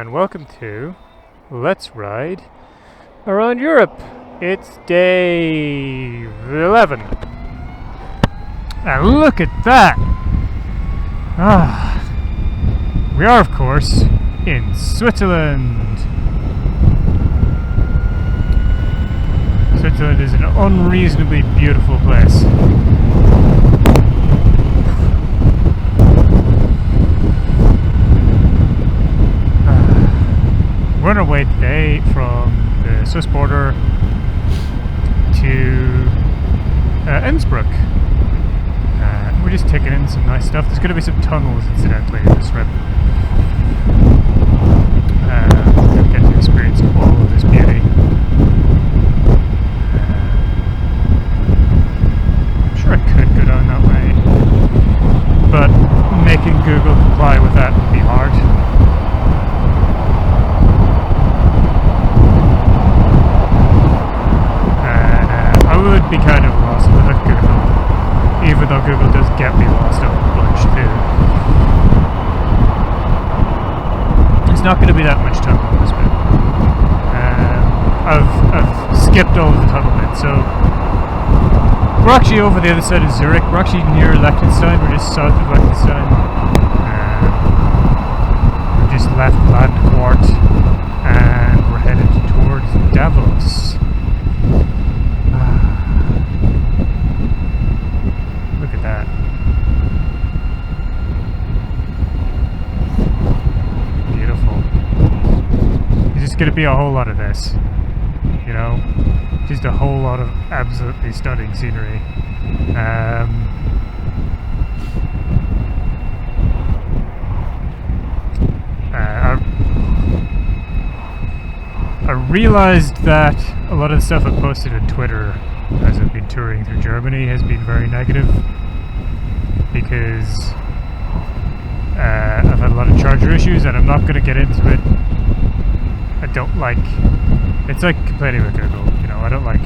and welcome to Let's Ride Around Europe. It's day 11. And look at that! We are, of course, in Switzerland. Switzerland is an unreasonably beautiful place. We're on our way today from the Swiss border to Innsbruck. We're just taking in some nice stuff. There's going to be some tunnels, incidentally, in this trip. We'll get to experience all of this beauty. I'm sure I could go down that way, but making Google comply with that would be hard. I would be kind of lost without Google, even though Google does get me lost a whole bunch too. There's not going to be that much tunnel on this bit. I've skipped all of the tunnel bits, so we're actually over the other side of Zurich. We're actually near Liechtenstein. We're just south of Liechtenstein. We just left Landquart and we're headed towards Davos. Look at that. Beautiful. There's just going to be a whole lot of this. You know? Just a whole lot of absolutely stunning scenery. I realized that a lot of the stuff I posted on Twitter as I've been touring through Germany has been very negative because I've had a lot of charger issues, and I'm not going to get into it. I don't like... It's like complaining about Google, you know, I don't like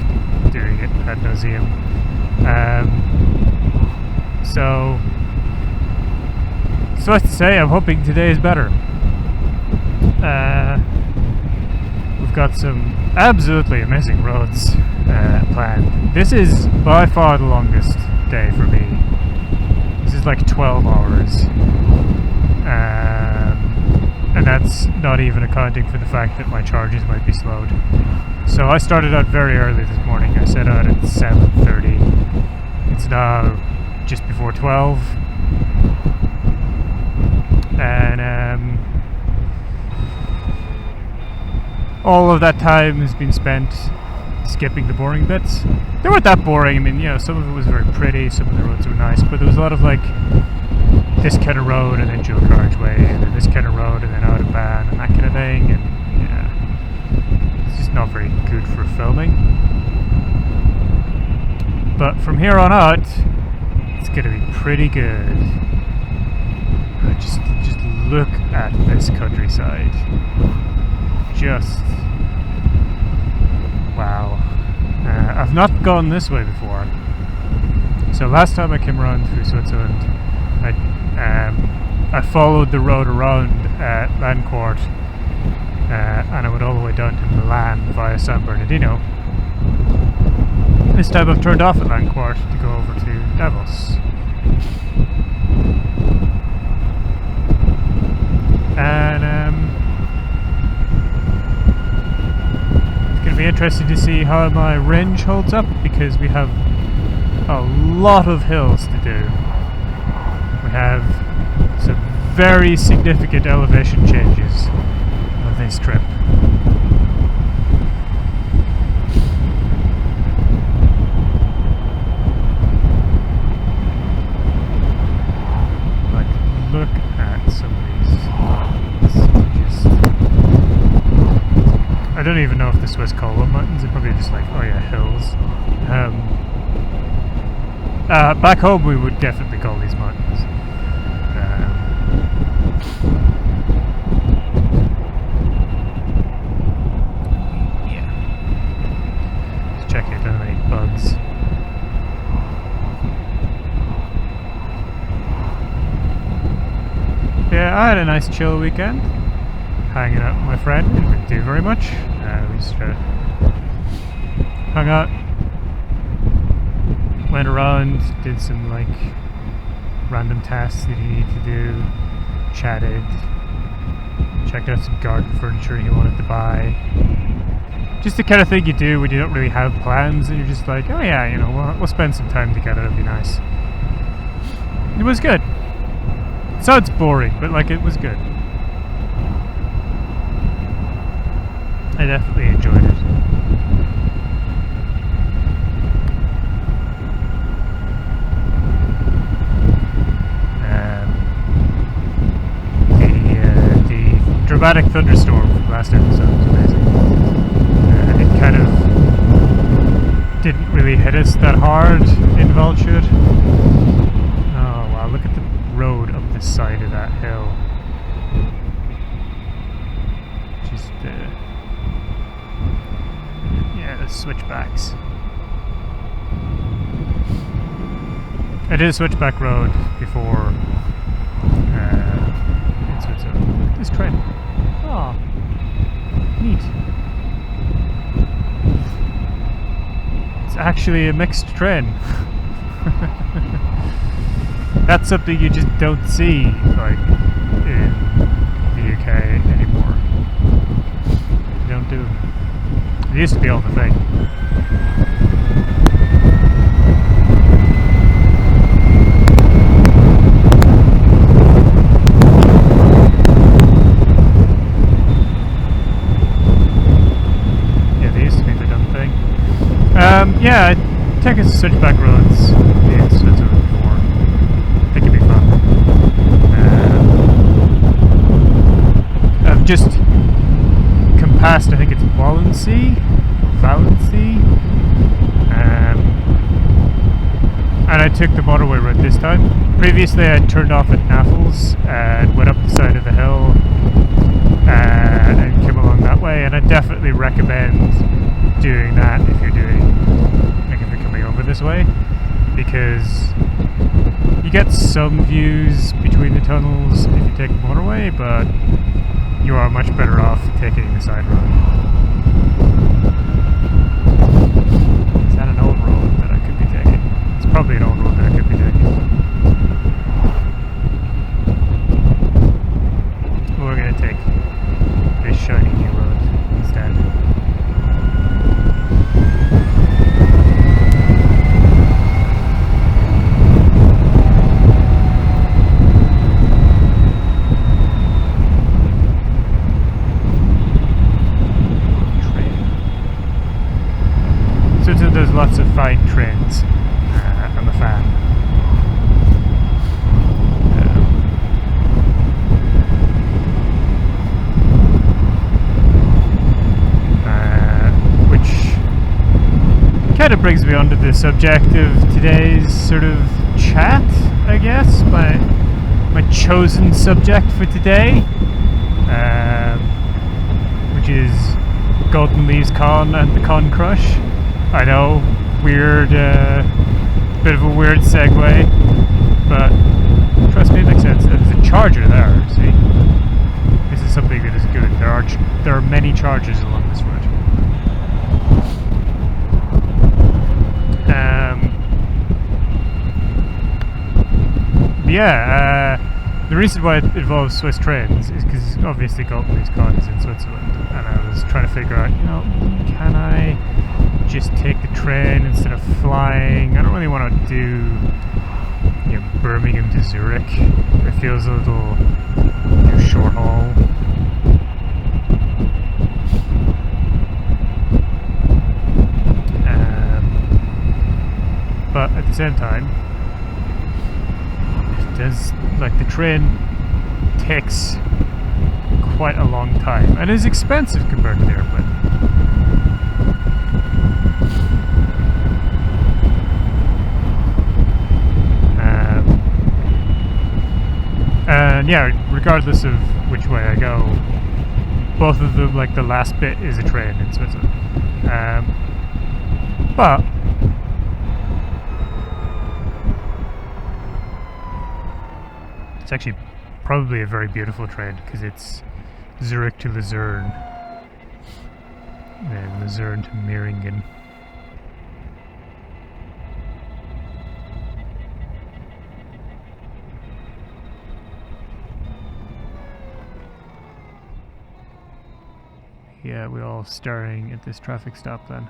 doing it ad nauseum. So let's say I'm hoping today is better. We've got some absolutely amazing roads planned. This is by far the longest day for me. This is like 12 hours. And that's not even accounting for the fact that my charges might be slowed. So I started out very early this morning. I set out at 7:30. It's now just before 12. And all of that time has been spent skipping the boring bits. They weren't that boring. I mean, you know, some of it was very pretty, some of the roads were nice, but there was a lot of like this kind of road and then dual carriageway, and then this kind of road and then autobahn and that kind of thing, and yeah, it's just not very good for filming. But from here on out, it's going to be pretty good. Just look at this countryside. Just wow. I've not gone this way before. So last time I came around through Switzerland, I followed the road around Landquart, and I went all the way down to Milan via San Bernardino. This time I've turned off at Landquart to go over to Davos. And it's going to be interesting to see how my range holds up, because we have a lot of hills to do. We have some very significant elevation changes on this trip. Like, look at some of these mountains. I don't even know if the Swiss call them mountains. They're probably just like, oh yeah, hills. Back home we would definitely call these mountains. Yeah. Just checking if there are any bugs. Yeah, I had a nice chill weekend. hanging out with my friend. Didn't really do very much. We just hung out, went around, did some like random tasks that he needed to do, chatted, checked out some garden furniture he wanted to buy. Just the kind of thing you do when you don't really have plans and you're just like, oh yeah, you know, we'll spend some time together, it'll be nice. It was good. It sounds boring, but like it was good. I definitely enjoyed it. The dramatic thunderstorm from last episode was amazing. It kind of didn't really hit us that hard in Waldshut. Oh wow, look at the road up the side of that hill. Just yeah, the switchbacks. I did a switchback road before in Switzerland. Look at this train. Oh, neat. It's actually a mixed train. That's something you just don't see like in the UK anymore. You don't do it. It used to be all the thing. Yeah, they used to be the dumb thing. Yeah, I take us to switchback roads in Switzerland before. I think it'd be fun. I've just come past, I think it's Wallensee, and I took the motorway route this time. Previously I turned off at Naffels and went up the side of the hill and came along that way, and I definitely recommend doing that if you're coming over this way, because you get some views between the tunnels if you take the motorway, but you are much better off taking the side road. Is that an old road that I could be taking? It's probably an old road that I could be taking. We're going to take this shiny new road instead. There's lots of fine trains. I'm a fan. Which kind of brings me on to the subject of today's sort of chat, I guess. My chosen subject for today, which is Golden Leaves Con and the Con Crush. I know, weird, bit of a weird segue, but trust me, it makes sense. There's a charger there, see? This is something that is good. There are many chargers along this route. The reason why it involves Swiss trains is because obviously Golden Leaves Con is in Switzerland, and I was trying to figure out, can I just take the train instead of flying? I don't really want to do Birmingham to Zurich. It feels a little short haul. But at the same time, the train takes quite a long time and is expensive compared to the airplane. And yeah, regardless of which way I go, both of them, like the last bit is a train in Switzerland. But it's actually probably a very beautiful train because it's Zurich to Luzern. And Luzern to Meiringen. Yeah, we're all staring at this traffic stop then.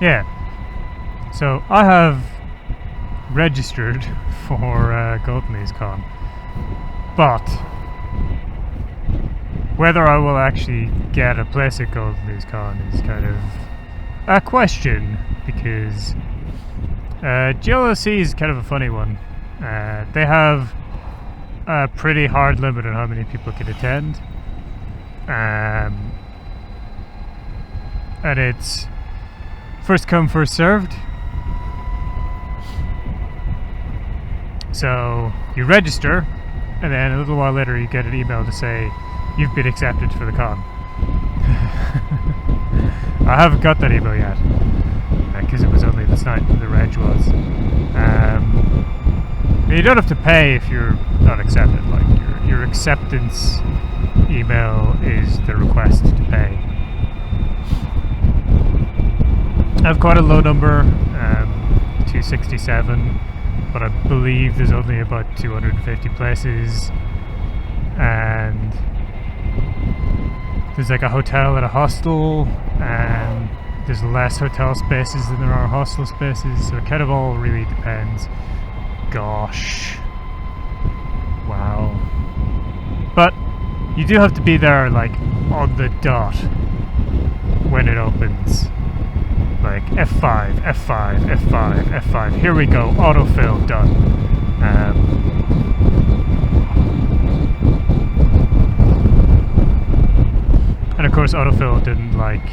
Yeah, so I have registered for Golden Days Con, but whether I will actually get a place at Golden Days Con is kind of a question, because GLSC is kind of a funny one. They have a pretty hard limit on how many people can attend, and it's first come, first served. So you register, and then a little while later you get an email to say you've been accepted for the con. I haven't got that email yet, because it was only this night the reg was. You don't have to pay if you're not accepted. Like your acceptance email is the request to pay. I have quite a low number, 267, but I believe there's only about 250 places, and there's like a hotel and a hostel, and there's less hotel spaces than there are hostel spaces, so it kind of all really depends. Gosh. Wow. But you do have to be there like on the dot when it opens. Like F5, F5, F5, F5. Here we go. Autofill done. And of course, autofill didn't like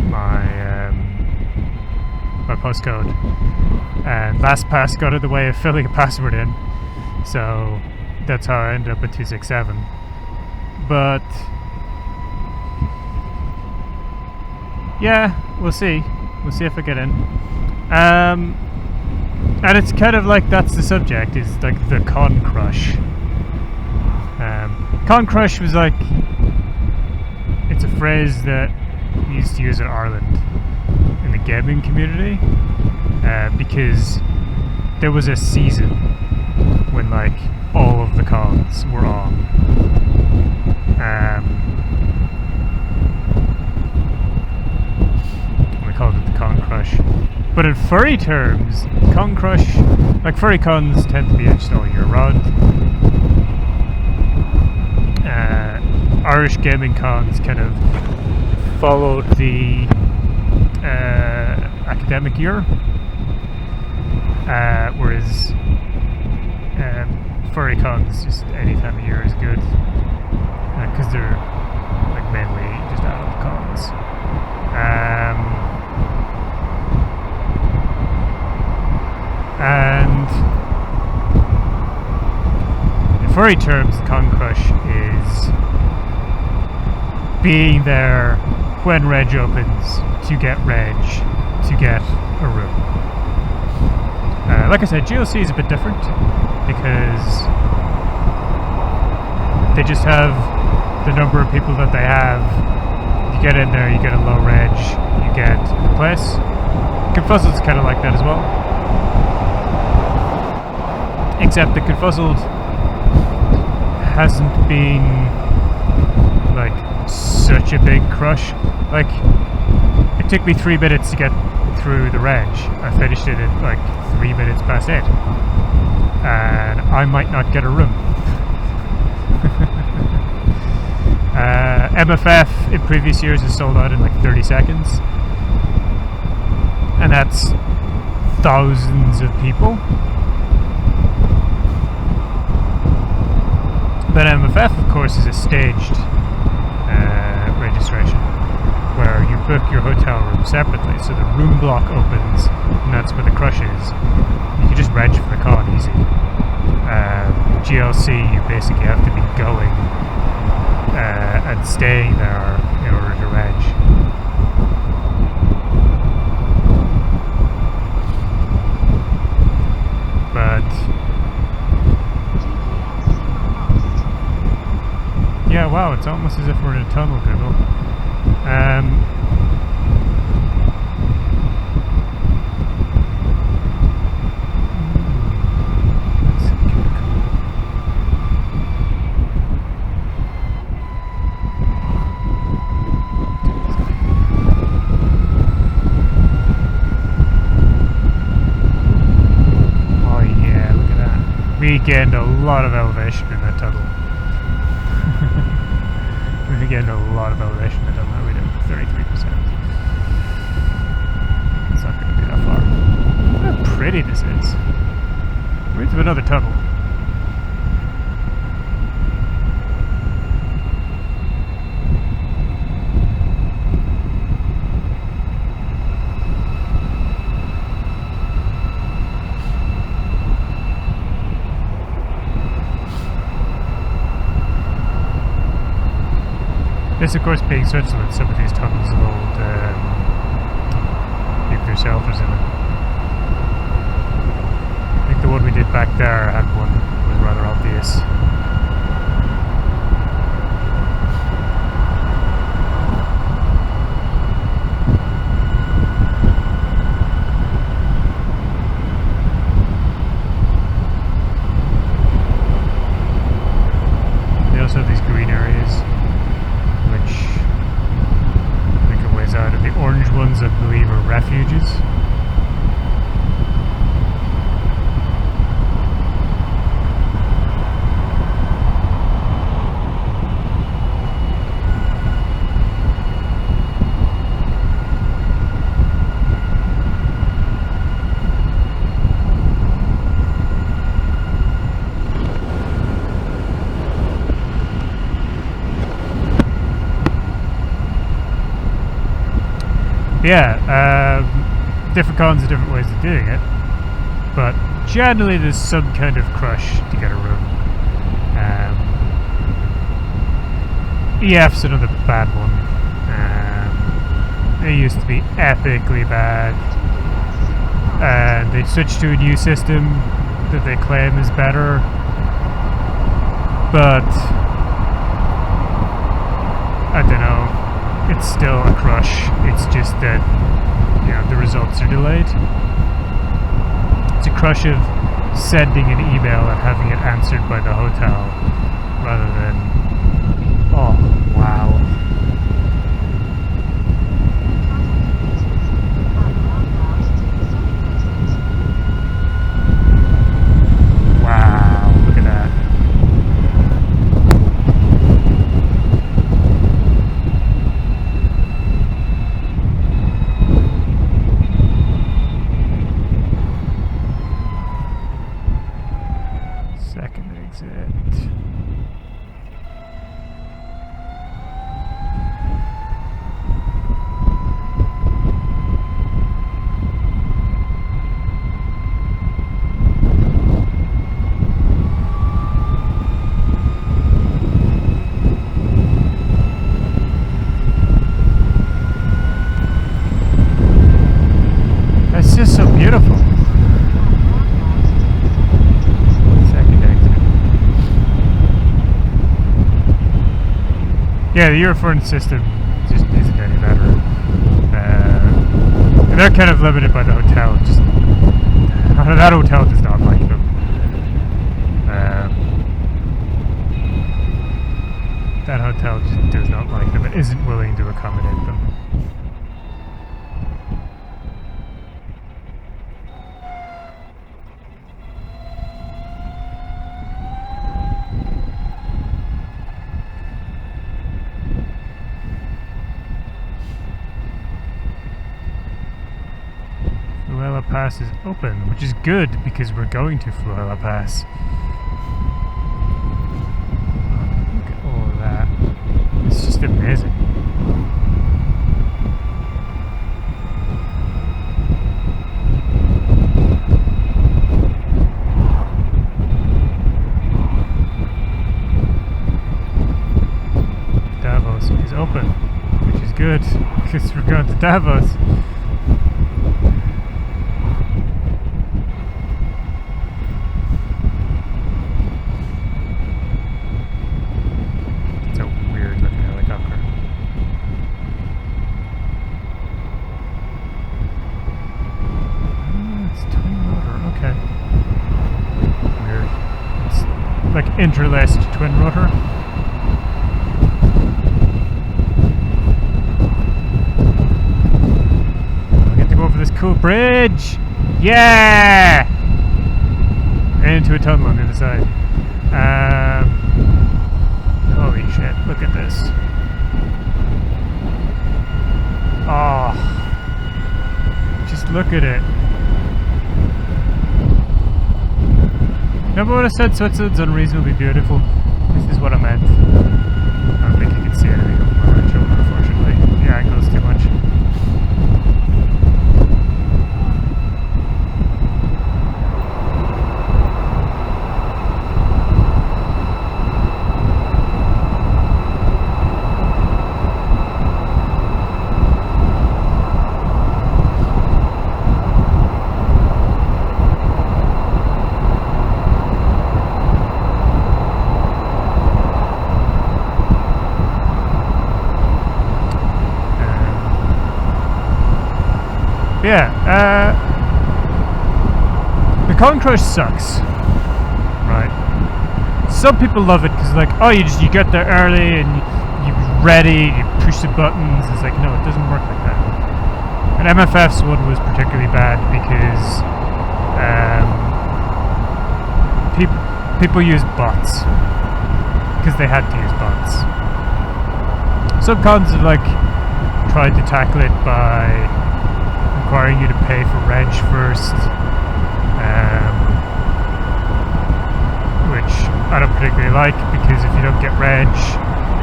my postcode, and LastPass got in the way of filling a password in, so that's how I ended up at 267. But yeah, we'll see. We'll see if I get in. And it's kind of like that's the subject, is like the con crush. Con crush was like, it's a phrase that we used to use in Ireland in the gaming community, because there was a season when like all of the cons were on. Called it the con crush. But in furry terms, con crush, like furry cons tend to be just all year round. Irish gaming cons kind of followed the academic year, whereas furry cons just any time of year is good, because they're like mainly just adult cons. And in furry terms, con crush is being there when reg opens to get reg, to get a room. Like I said, GLC is a bit different because they just have the number of people that they have. You get in there, you get a low reg, you get a place. Confuzzled's kind of like that as well. Except the Confuzzled hasn't been like such a big crush. Like, it took me 3 minutes to get through the reg. I finished it at like 3 minutes past 8. And I might not get a room. MFF in previous years has sold out in like 30 seconds. And that's thousands of people. But MFF, of course, is a staged registration where you book your hotel room separately. So the room block opens, and that's where the crush is. You can just reg for the con easy. GLC, you basically have to be going and staying there in order to reg. But yeah, wow, it's almost as if we're in a tunnel, Google. We gained a lot of elevation in that tunnel. We gained a lot of elevation in that tunnel. We did 33%. It's not going to be that far. Look how pretty this is. We're into another tunnel. This, of course, being Switzerland, some of these tunnels of old nuclear shelters in them. I think the one we did back there had one that was rather obvious. They also have these green areas. The orange ones, I believe, are refuges. Yeah, different cons and different ways of doing it, but generally there's some kind of crush to get a room. EF's another bad one. They used to be epically bad, and they switched to a new system that they claim is better, but I don't know. It's still a crush. It's just that, you know, the results are delayed. It's a crush of sending an email and having it answered by the hotel rather than, oh, wow. Wow, look at that. Yeah, the Eurotour system just isn't any better. And they're kind of limited by the hotel. Just that hotel does not like them. That hotel just does not like them and isn't willing to accommodate them. Pass is open, which is good because we're going to Fluella Pass. Look at all of that. It's just amazing. is open, which is good because we're going to Davos. It's a weird looking helicopter. Oh, it's twin rotor, okay. Weird. It's like interlaced twin rotor. Over this cool bridge! Yeah! Into a tunnel on the other side. Holy shit, look at this. Oh. Just look at it. Remember when I said Switzerland's unreasonably beautiful? This is what I meant. I don't think you can see anything over my right shoulder, unfortunately. The angle's too much. Yeah, the Coin Crush sucks, right? Some people love it because, like, oh, you get there early and you're ready, you push the buttons. It's like, no, it doesn't work like that. And MFF's one was particularly bad because people used bots because they had to use bots. Some cons have like tried to tackle it by requiring you to pay for reg first, which I don't particularly like because if you don't get reg,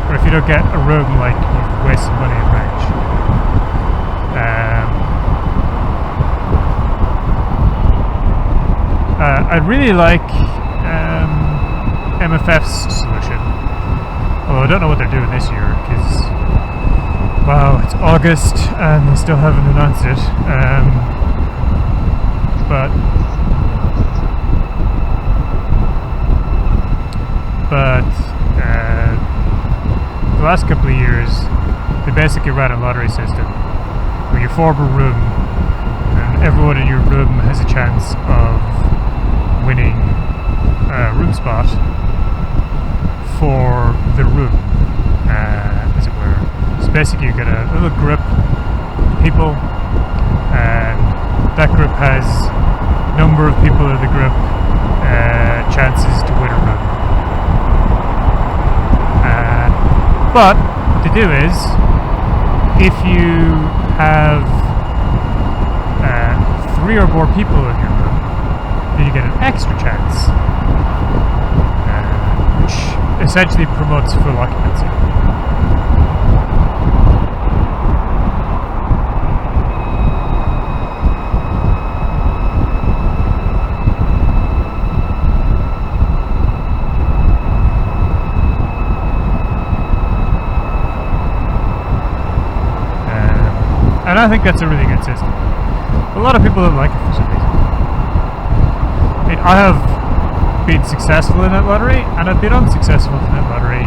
or if you don't get a room, like, you've wasted money on reg. I really like MFF's solution, although I don't know what they're doing this year because, wow, it's August and they still haven't announced it. But the last couple of years, they basically ran a lottery system where you form a room, and everyone in your room has a chance of winning a room spot for the room, as it were. So basically you get a little group of people, and that group has number of people in the group chances to win a room. But what they do is, if you have 3 or more people in your room, then you get an extra chance, which essentially promotes full occupancy. And I think that's a really good system. A lot of people don't like it for some reason. I mean, I have been successful in that lottery, and I've been unsuccessful in that lottery,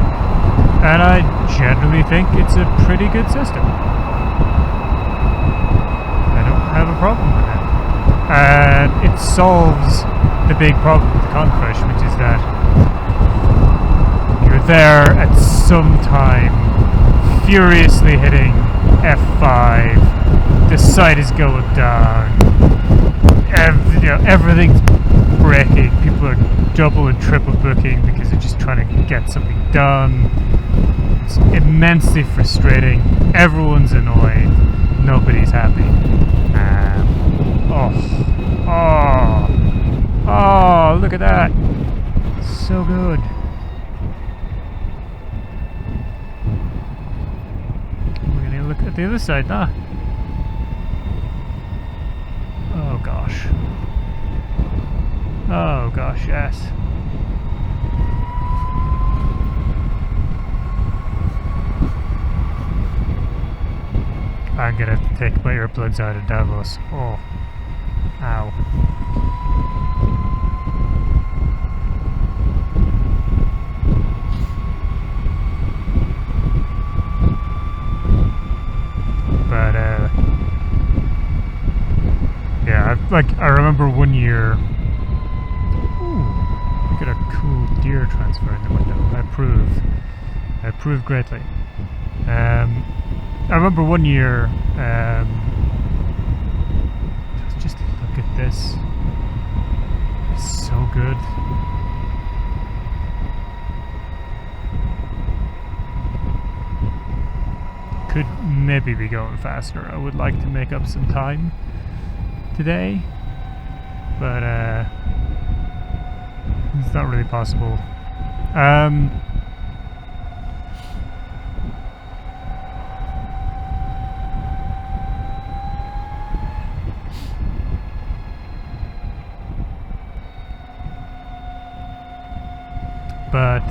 and I generally think it's a pretty good system. I don't have a problem with it. And it solves the big problem with the Coin Crush, which is that you're there at some time, furiously hitting F5, the site is going down, everything's breaking, people are double and triple booking because they're just trying to get something done. It's immensely frustrating, everyone's annoyed, nobody's happy. Oh, look at that, so good. Look at the other side now. Oh gosh. Oh gosh, yes. I'm gonna have to take my earplugs out of Davos. Oh. Ow. But, yeah, I remember one year. Ooh, look at a cool deer transfer in the window. I approve greatly. I remember one year, just look at this. It's so good. Could maybe be going faster. I would like to make up some time today, but it's not really possible. But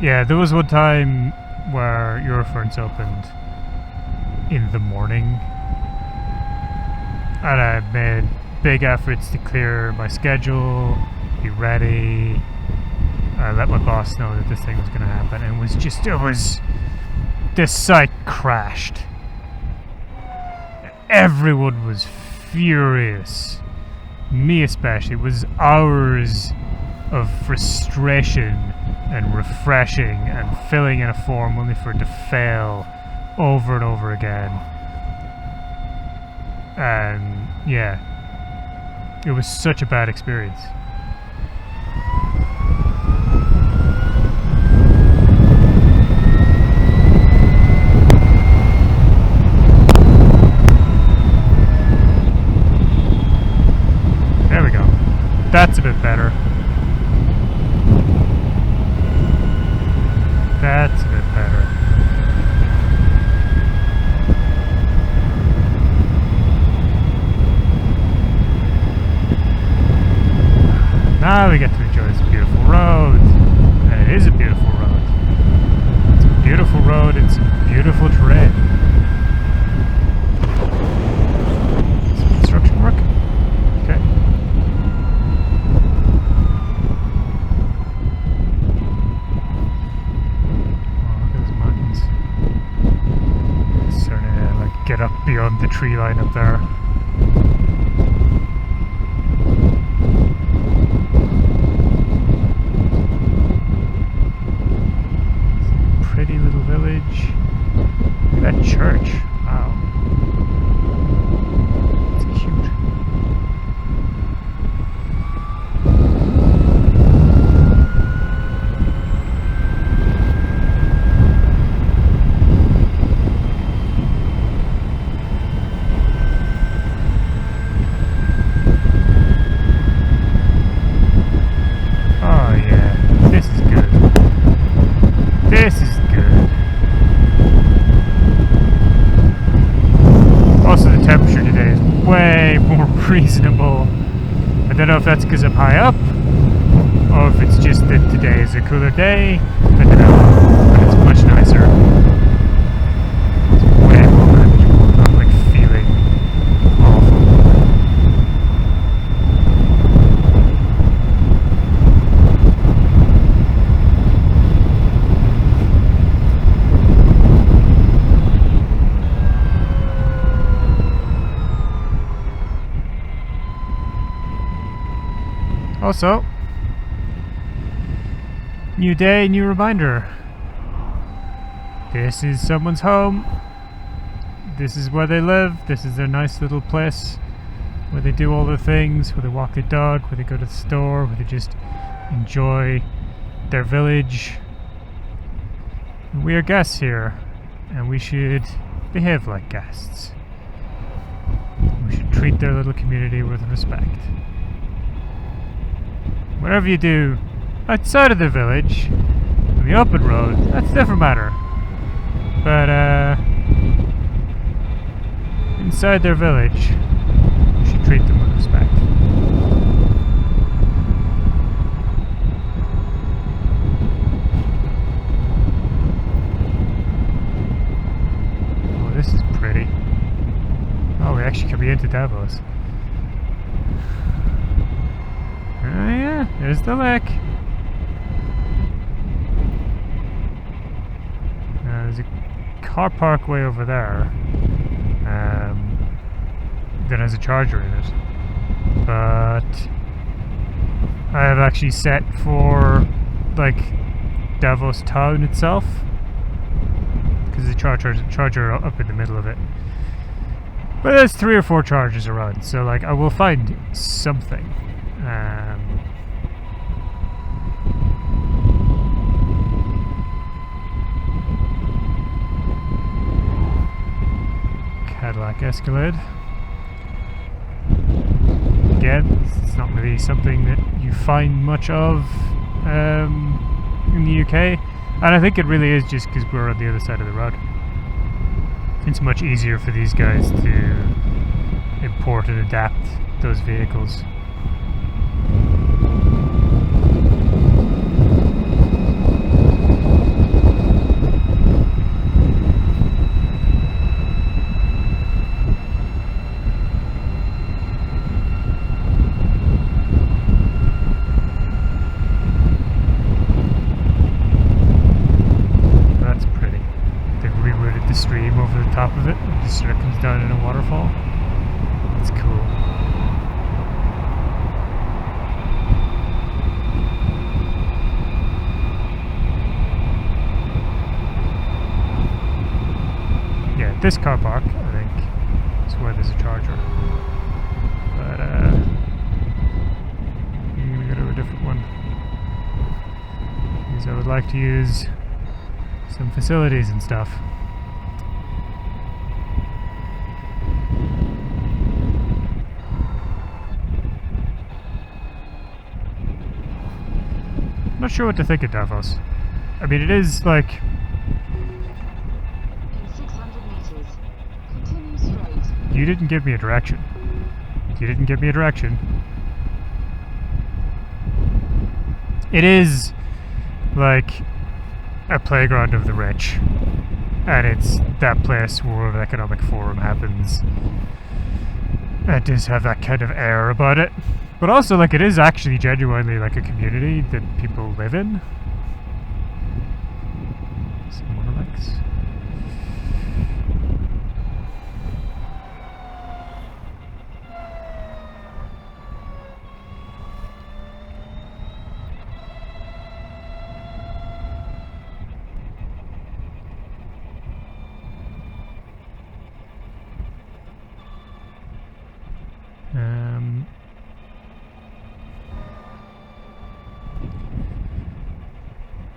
yeah, there was one time where Eurotours opened in the morning, and I made big efforts to clear my schedule, be ready. I let my boss know that this thing was going to happen, and this site crashed. Everyone was furious, me especially. It was hours of frustration and refreshing and filling in a form only for it to fail over and over again. And yeah, it was such a bad experience. There we go. That's a bit better. That's a bit better. Now we get to enjoy this beautiful road. And it is a beautiful road. It's a beautiful road in some beautiful terrain. Some construction work. Okay. Get up beyond the tree line up there. Pretty little village. Look at that church. Wow. It's cute. This is good. Also, the temperature today is way more reasonable. I don't know if that's because I'm high up, or if it's just that today is a cooler day. I don't know, but it's much nicer. It's way more manageable. I'm not like feeling awful. Also, new day, new reminder. This is someone's home. This is where they live. This is their nice little place where they do all the things, where they walk their dog, where they go to the store, where they just enjoy their village. We are guests here, and we should behave like guests. We should treat their little community with respect. Whatever you do outside of the village, on the open road, that's a different matter. But, inside their village, you should treat them with respect. to Davos. Oh yeah, there's the lake. There's a car park way over there that has a charger in it. But I have actually set for like Davos town itself, because the charger up in the middle of it. But there's 3 or 4 chargers around, so like I will find something. Cadillac Escalade. Again, it's not really something that you find much of in the UK, and I think it really is just because we're on the other side of the road. It's much easier for these guys to import and adapt those vehicles. Stream over the top of it. It just sort of comes down in a waterfall. It's cool. Yeah, this car park, I think, is where there's a charger. But I'm gonna go to a different one, because I would like to use some facilities and stuff. I'm not sure what to think of Davos. I mean, it is like... In 600 meters, continue straight. You didn't give me a direction. You didn't give me a direction. It is like a playground of the rich. And it's that place where World Economic Forum happens. It does have that kind of air about it. But also, like, it is actually genuinely like a community that people live in. Some motorbikes.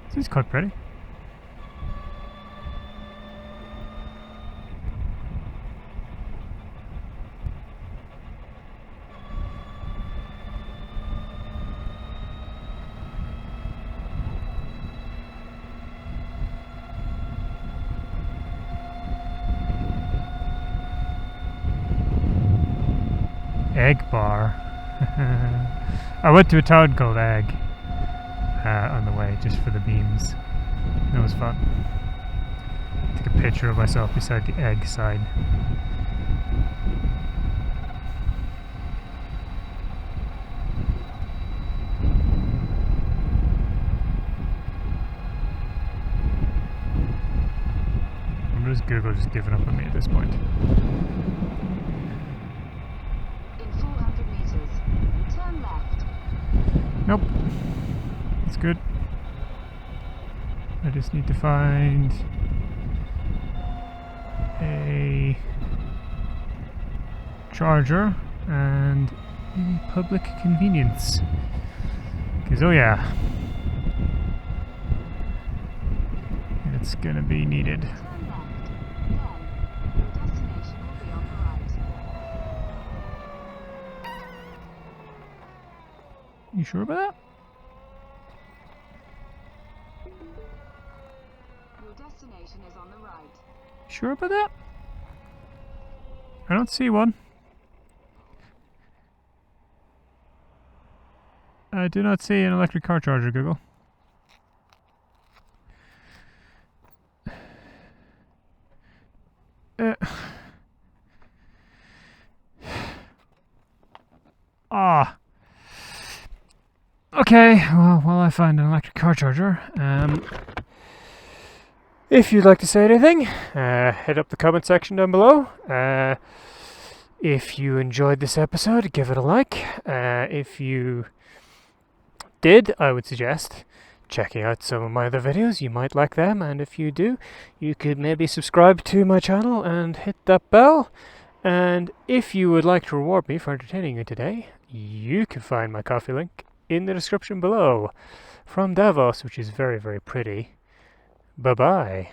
This is quite pretty. Egg bar. I went to a town called Egg on the way, just for the beams. It was fun. Took a picture of myself beside the egg sign. I wonder if Google just giving up on me at this point. In 400 meters, turn left. Nope. That's good. I just need to find a charger and a public convenience. Because, oh yeah, it's gonna be needed. Turn left. Then, your destination will be on the right. You sure about that? Your destination is on the right. Sure about that? I don't see one. I do not see an electric car charger, Google. Ah. Okay, well, while I find an electric car charger, if you'd like to say anything, hit up the comment section down below. If you enjoyed this episode, give it a like. If you did, I would suggest checking out some of my other videos. You might like them, and if you do, you could maybe subscribe to my channel and hit that bell. And if you would like to reward me for entertaining you today, you can find my coffee link in the description below from Davos, which is very, very pretty. Bye-bye.